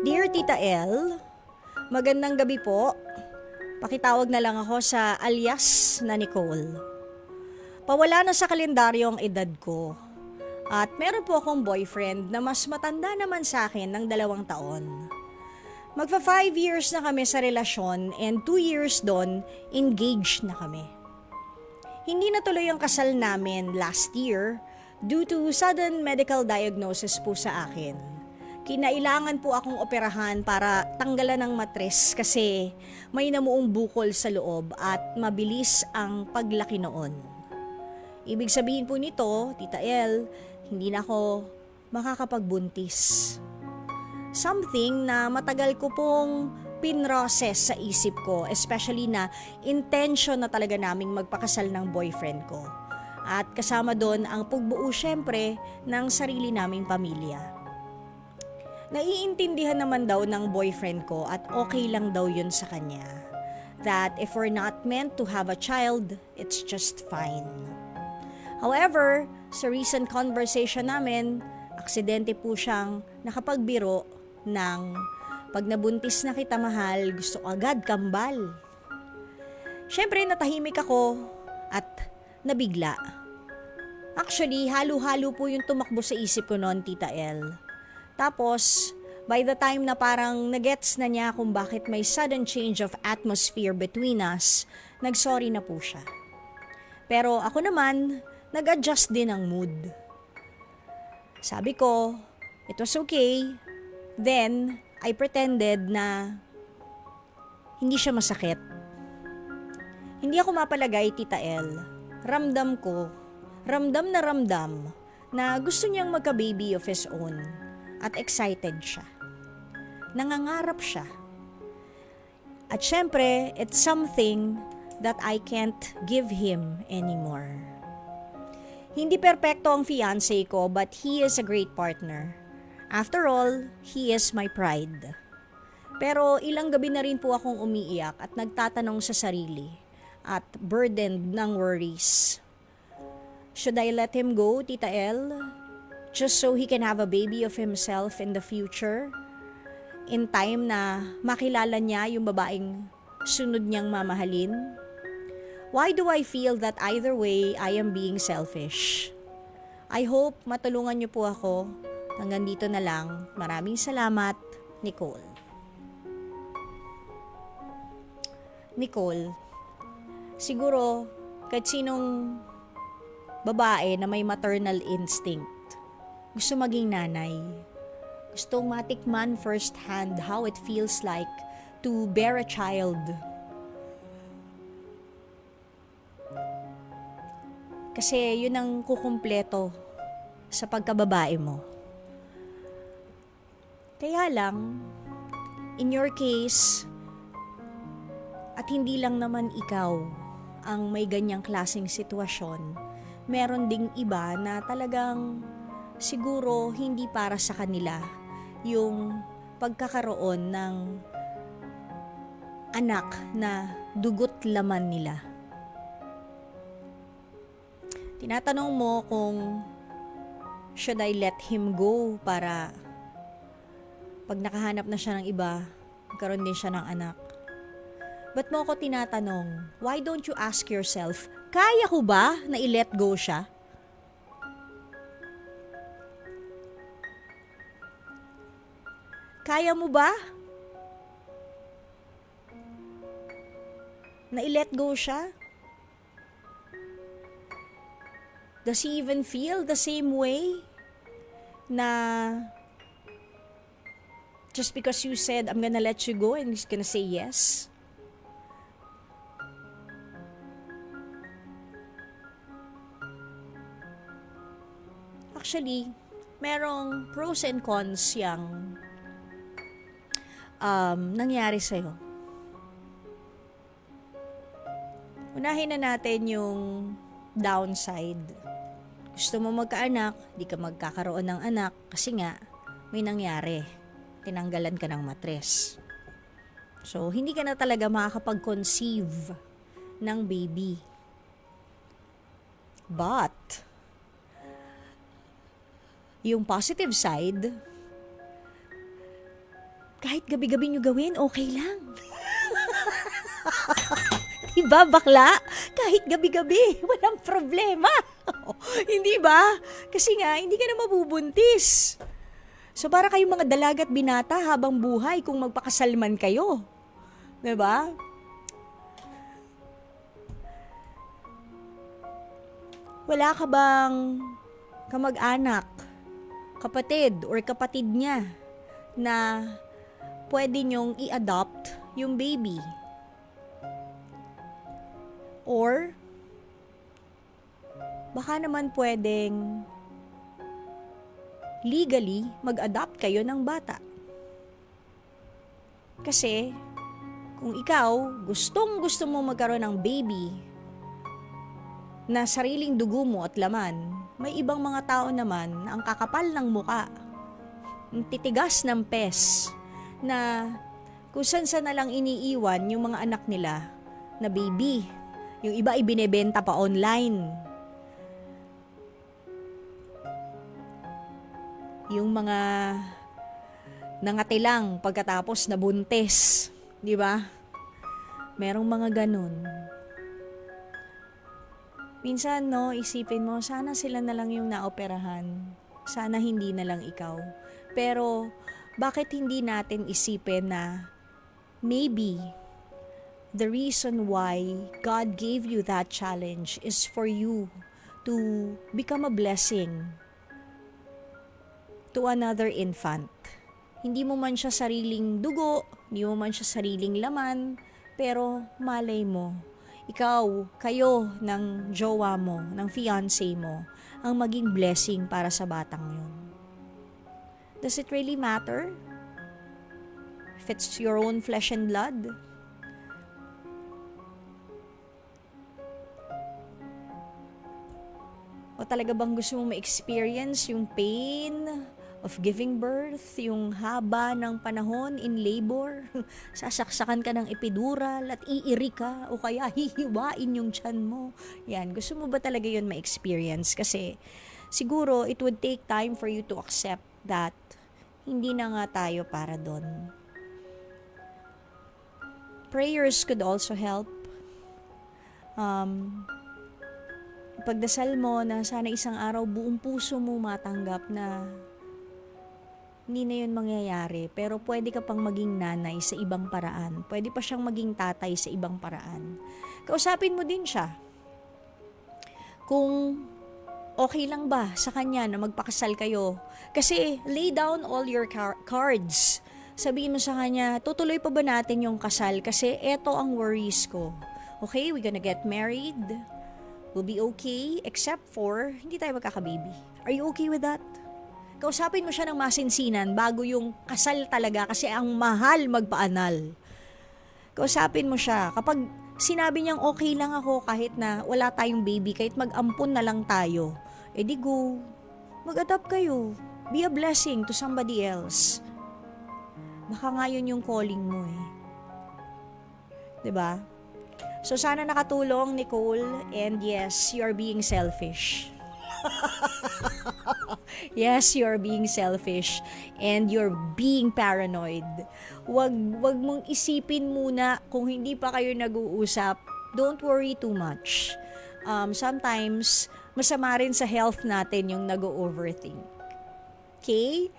Dear Tita L, magandang gabi po. Pakitawag na lang ako sa alias na Nicole. Pawala na sa kalendaryo ang edad ko. At meron po akong boyfriend na mas matanda naman sa akin ng 2 taon. Magfa 5 years na kami sa relasyon and 2 years doon, engaged na kami. Hindi natuloy ang kasal namin last year due to sudden medical diagnosis po sa akin. Kinailangan po akong operahan para tanggalan ng matres kasi may namuong bukol sa loob at mabilis ang paglaki noon. Ibig sabihin po nito, Tita L, hindi na ako makakapagbuntis. Something na matagal ko pong pinroses sa isip ko, especially na intention na talaga naming magpakasal ng boyfriend ko. At kasama doon ang pagbuo syempre ng sarili naming pamilya. Naiintindihan naman daw ng boyfriend ko at okay lang daw yun sa kanya. That if we're not meant to have a child, it's just fine. However, sa recent conversation namin, aksidente po siyang nakapagbiro ng pag nabuntis na kita mahal, gusto ko agad kambal. Siyempre natahimik ako at nabigla. Actually, halo-halo po yung tumakbo sa isip ko noon, Tita L. Tapos, by the time na parang nagets na niya kung bakit may sudden change of atmosphere between us, nagsorry na po siya. Pero ako naman, nag-adjust din ang mood. Sabi ko, it was okay. Then, I pretended na hindi siya masakit. Hindi ako mapalagay, Tita L. Ramdam na gusto niyang magka-baby of his own. At excited siya. Nangangarap siya. At syempre, it's something that I can't give him anymore. Hindi perpekto ang fiancé ko, but he is a great partner. After all, he is my pride. Pero ilang gabi na rin po akong umiiyak at nagtatanong sa sarili at burdened ng worries. Should I let him go, Tita L? Just so he can have a baby of himself in the future? In time na makilala niya yung babaeng sunod niyang mamahalin? Why do I feel that either way I am being selfish? I hope matulungan niyo po ako. Hanggang dito na lang. Maraming salamat, Nicole. Nicole, siguro kahit sinong babae na may maternal instinct, gusto maging nanay. Gustong matikman firsthand how it feels like to bear a child. Kasi yun ang kukumpleto sa pagkababae mo. Kaya lang, in your case, at hindi lang naman ikaw ang may ganyang klaseng sitwasyon, meron ding iba na talagang siguro hindi para sa kanila yung pagkakaroon ng anak na dugot laman nila. Tinatanong mo kung should I let him go para pag nakahanap na siya ng iba, magkaroon din siya ng anak. Ba't mo ako tinatanong, why don't you ask yourself, kaya ko ba na i-let go siya? Kaya mo ba na i-let go siya? Does he even feel the same way na just because you said, I'm gonna let you go and he's gonna say yes? Actually, merong pros and cons yung nangyari sa'yo. Unahin na natin yung downside. Gusto mo magkaanak, di ka magkakaroon ng anak kasi nga may nangyari. Tinanggalan ka ng matres. So, hindi ka na talaga makakapag-conceive ng baby. But, yung positive side, Kahit gabi-gabi nyo gawin, okay lang. Diba, bakla? Kahit gabi-gabi, walang problema. Hindi ba? Kasi nga, hindi ka na mabubuntis. So, para kayong mga dalagat binata habang buhay kung magpakasalman kayo. Diba? Wala ka bang kamag-anak, kapatid, or kapatid niya na pwede nyong i-adopt yung baby? Or, baka naman pwedeng legally mag-adopt kayo ng bata. Kasi, kung ikaw gustong-gusto mo magkaroon ng baby na sariling dugo mo at laman, may ibang mga tao naman na ang kakapal ng muka, ang titigas ng pes, na kung saan na lang iniiwan yung mga anak nila na baby. Yung iba ibinebenta pa online. Yung mga nangatilang pagkatapos nabuntis, di ba? Merong mga ganun. Minsan, no, isipin mo, sana sila na lang yung naoperahan. Sana hindi na lang ikaw. Pero, bakit hindi natin isipin na maybe the reason why God gave you that challenge is for you to become a blessing to another infant. Hindi mo man siya sariling dugo, hindi mo man siya sariling laman, pero malay mo, kayo ng jowa mo, ng fiancé mo, ang maging blessing para sa batang yun. Does it really matter if it's your own flesh and blood? O talaga bang gusto mong ma-experience yung pain of giving birth, yung haba ng panahon in labor, sasaksakan ka ng epidural at iiri ka o kaya hihiwain yung tiyan mo. Yan, gusto mo ba talaga yun ma-experience? Kasi siguro it would take time for you to accept that hindi na nga tayo para doon. Prayers could also help. Pagdasal mo na sana isang araw buong puso mo matanggap na hindi na yun mangyayari, pero pwede ka pang maging nanay sa ibang paraan. Pwede pa siyang maging tatay sa ibang paraan. Kausapin mo din siya. Kung okay lang ba sa kanya na magpakasal kayo. Kasi lay down all your cards. Sabihin mo sa kanya, tutuloy pa ba natin yung kasal? Kasi eto ang worries ko. Okay, we're gonna get married. We'll be okay, except for, hindi tayo magkakababy. Are you okay with that? Kausapin mo siya ng masinsinan bago yung kasal talaga kasi ang mahal magpaanal. Kausapin mo siya. Kapag sinabi niyang okay lang ako kahit na wala tayong baby, kahit mag-ampon na lang tayo, edi go. Mag-adapt kayo. Be a blessing to somebody else. Baka nga yun yung calling mo eh. 'Di ba? So, sana nakatulong, Nicole. And yes, you are being selfish. Yes, you are being selfish. And you're being paranoid. Wag mong isipin muna kung hindi pa kayo nag-uusap. Don't worry too much. Sometimes, masama rin sa health natin yung nag-overthink. Okay?